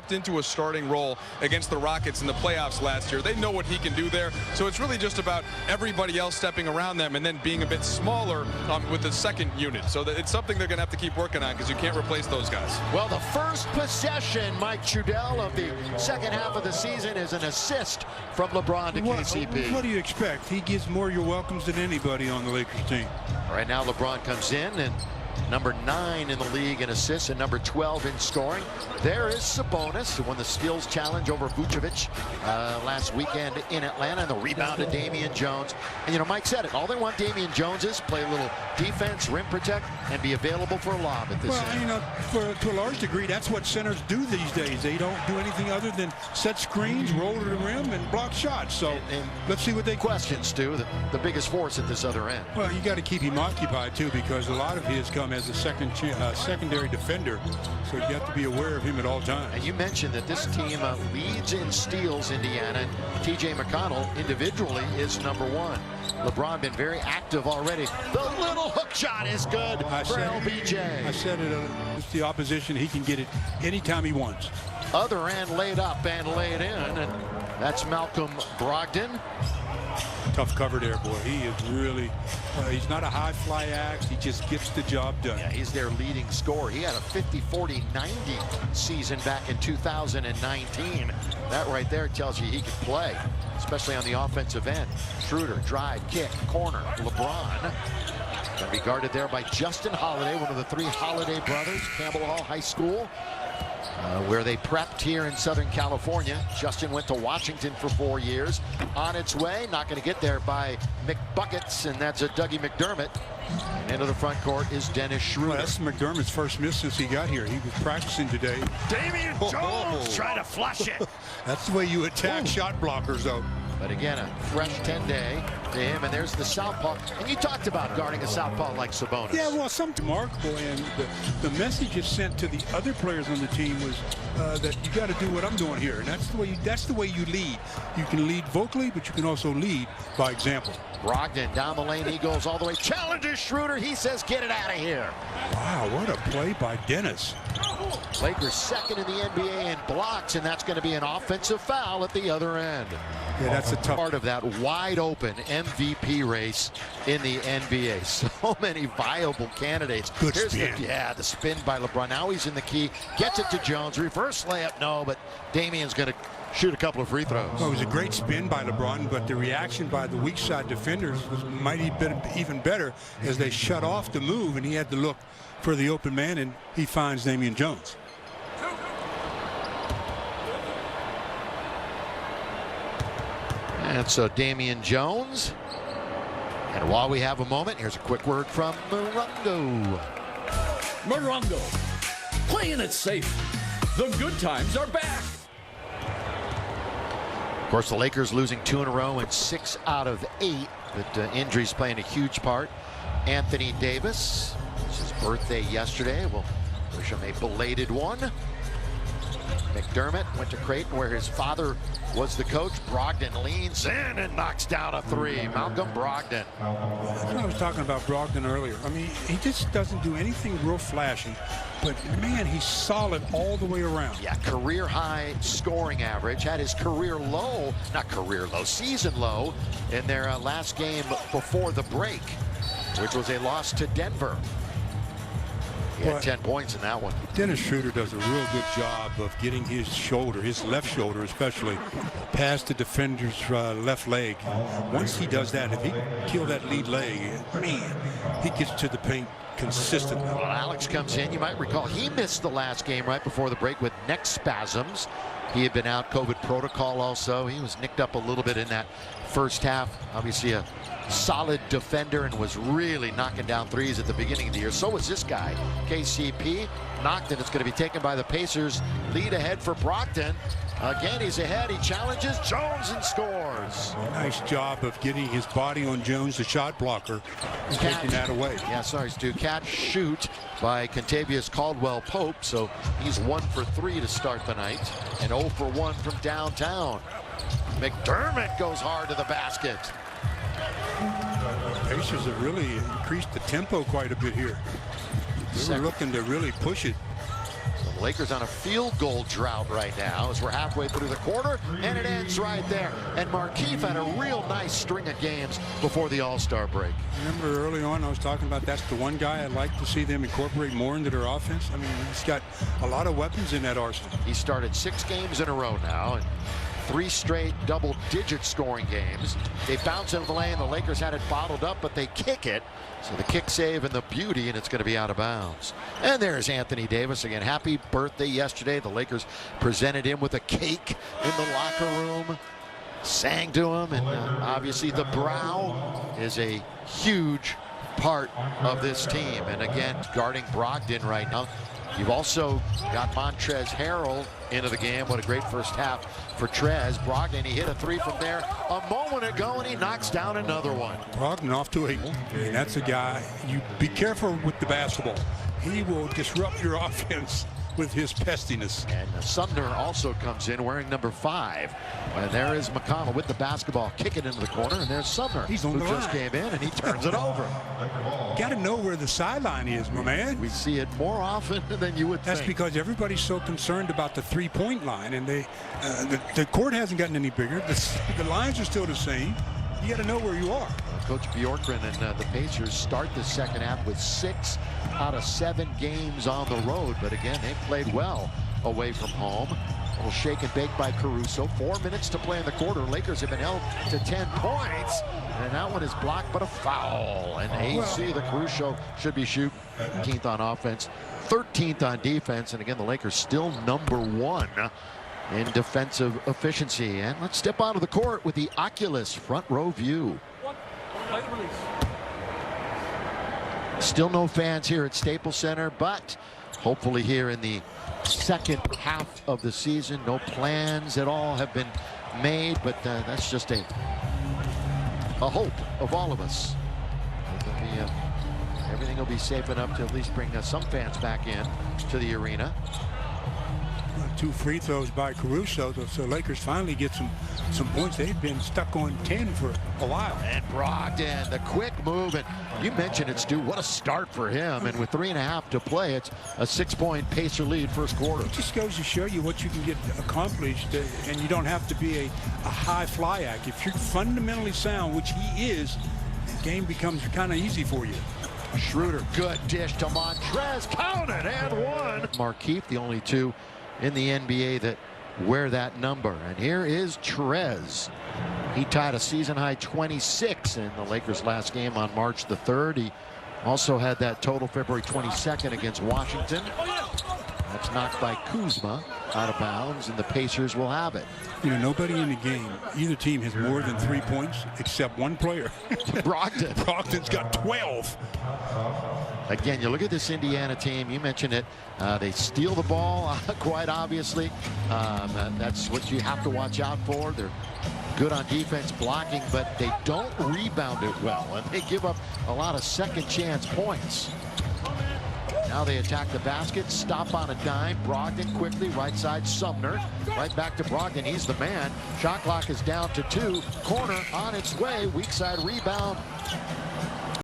stepped into a starting role against the Rockets in the playoffs last year. They know what he can do there. So it's really just about everybody else stepping around them and then being a bit smaller with the second unit. So it's something they're going to have to keep working on because you can't replace those guys. Well, the first possession, Mike Trudell, of the second half of the season is an assist from LeBron to KCP. What do you expect? He gives more you're welcomes than anybody on the Lakers team. Right now, LeBron comes in and number 9 in the league in assists and number 12 in scoring. There is Sabonis, who won the skills challenge over Vucevic last weekend in Atlanta, and the rebound to Damian Jones. And you know, Mike said it, all they want Damian Jones is play a little defense, rim protect, and be available for a lob at this end. You know, to a large degree, that's what centers do these days. They don't do anything other than set screens, roll to the rim, and block shots. So and let's see what they questions, Stu, the biggest force at this other end. Well, you got to keep him occupied too, because a lot of his come as a secondary defender, so you have to be aware of him at all times. And you mentioned that this team leads in steals, Indiana, and T.J. McConnell individually is number 1. LeBron been very active already. The little hook shot is good for LBJ. I said it, it's the opposition. He can get it anytime he wants. Other end laid up and laid in, and that's Malcolm Brogdon. Tough cover there, boy. He is really, he's not a high fly axe. He just gets the job done. Yeah, he's their leading scorer. He had a 50-40-90 season back in 2019. That right there tells you he can play, especially on the offensive end. Schroeder, drive, kick, corner. LeBron going to be guarded there by Justin Holiday, one of the 3 Holiday brothers, Campbell Hall High School, where they prepped here in Southern California. Justin went to Washington for 4 years. On its way, not going to get there by McBuckets, and that's a Dougie McDermott. And into the front court is Dennis Schroeder. Well, that's McDermott's first miss since he got here. He was practicing today. Damian Jones trying to flush it. That's the way you attack shot blockers, though. But again, a fresh 10-day to him, and there's the southpaw. And you talked about guarding a southpaw like Sabonis. Yeah, well, something remarkable, and the message is sent to the other players on the team was that you got to do what I'm doing here, and that's the way you lead. You can lead vocally, but you can also lead by example. Brogdon down the lane, he goes all the way, challenges Schroeder. He says, "Get it out of here." Wow, what a play by Dennis. Lakers second in the NBA in blocks, and that's going to be an offensive foul at the other end. Yeah, that's a tough part of that wide open MVP race in the NBA. So many viable candidates. Good spin. The spin by LeBron. Now he's in the key, gets it to Jones, reverse layup, no, but Damian's going to shoot a couple of free throws. Well, it was a great spin by LeBron, but the reaction by the weak side defenders was mighty bit even better as they shut off the move, and he had to look for the open man, and he finds Damian Jones. And so Damian Jones. And while we have a moment, here's a quick word from Morongo. Morongo, playing it safe. The good times are back. Of course, the Lakers losing 2 in a row and 6 out of 8. But injuries playing a huge part. Anthony Davis, it's his birthday yesterday. We'll wish him a belated one. McDermott went to Creighton, where his father was the coach. Brogdon leans in and knocks down a 3. Malcolm Brogdon. That's what I was talking about Brogdon earlier. I mean, he just doesn't do anything real flashy, but man, he's solid all the way around. Yeah, career high scoring average. Had his career low, not career low, season low in their last game before the break, which was a loss to Denver. He had 10 points in that one. Dennis Schroeder does a real good job of getting his shoulder, his left shoulder especially, past the defender's left leg. Once he does that, if he can kill that lead leg, man, he gets to the paint consistently. Well, Alex comes in. You might recall he missed the last game right before the break with neck spasms. He had been out, COVID protocol also. He was nicked up a little bit in that first half. Obviously a solid defender and was really knocking down threes at the beginning of the year. So was this guy, KCP. Knocked it. It's going to be taken by the Pacers. Lead ahead for Brogdon. Again, he's ahead. He challenges Jones and scores. Nice job of getting his body on Jones, the shot blocker, and taking that away. Yeah, sorry, Stu. Catch shoot by Contavious Caldwell-Pope. So he's 1 for 3 to start the night and 0 for 1 from downtown. McDermott goes hard to the basket. Pacers have really increased the tempo quite a bit here. They were looking to really push it. So Lakers on a field goal drought right now as we're halfway through the quarter, and it ends right there. And Markieff had a real nice string of games before the All-Star break. Remember early on I was talking about that's the one guy I'd like to see them incorporate more into their offense. I mean, he's got a lot of weapons in that arsenal. He started 6 games in a row now, and 3 straight double-digit scoring games. They bounce into the lane. The Lakers had it bottled up, but they kick it. So the kick save and the beauty, and it's going to be out of bounds. And there's Anthony Davis again. Happy birthday yesterday. The Lakers presented him with a cake in the locker room, sang to him, and obviously the brow is a huge part of this team. And again, guarding Brogdon right now. You've also got Montrezl Harrell into the game. What a great first half for Trez. Brogdon, he hit a 3 from there a moment ago, and he knocks down another one. Brogdon off to a, and that's a guy, you be careful with the basketball. He will disrupt your offense with his pestiness. And Sumner also comes in wearing number 5. And there is McConnell with the basketball, kick it into the corner, and there's Sumner, He's on who the just line. came in, and he turns it over. Got to know where the sideline is, my man. We see it more often than you would That's think. because everybody's so concerned about the three-point line, and the court hasn't gotten any bigger. The lines are still the same. You got to know where you are. Coach Bjorkgren and the Pacers start the second half with 6 out of 7 games on the road. But again, they played well away from home. A little shake and bake by Caruso. 4 minutes to play in the quarter. Lakers have been held to 10 points. And that one is blocked, but a foul. And AC, the Caruso, should be shooting 15th on offense, 13th on defense. And again, the Lakers still number 1 in defensive efficiency. And let's step onto the court with the Oculus front row view. Still no fans here at Staples Center, but hopefully here in the second half of the season. No plans at all have been made, but that's just a hope of all of us. Everything will be safe enough to at least bring some fans back in to the arena. 2 free throws by Caruso, so Lakers finally get some points. They've been stuck on 10 for a while. And Brogdon, the quick move, and you mentioned it, Stu. What a start for him! And with 3.5 to play, it's a 6-point Pacer lead first quarter. It just goes to show you what you can get accomplished, and you don't have to be a high fly act. If you're fundamentally sound, which he is, the game becomes kind of easy for you. Schroeder, good dish to Montrez, counted and one. Markieff, the only 2 in the NBA that wear that number. And here is Trez. He tied a season-high 26 in the Lakers' last game on March the 3rd. He also had that total February 22nd against Washington. That's knocked by Kuzma out of bounds, and the Pacers will have it. You know, nobody in the game, either team has more than 3 points except one player. Brogdon. Brogdon's got 12. Again, you look at this Indiana team. You mentioned it. They steal the ball, quite obviously. That's what you have to watch out for. They're good on defense blocking, but they don't rebound it well, and they give up a lot of second chance points. Now they attack the basket, stop on a dime. Brogdon quickly, right side Sumner. Right back to Brogdon, he's the man. Shot clock is down to 2. Corner on its way, weak side rebound.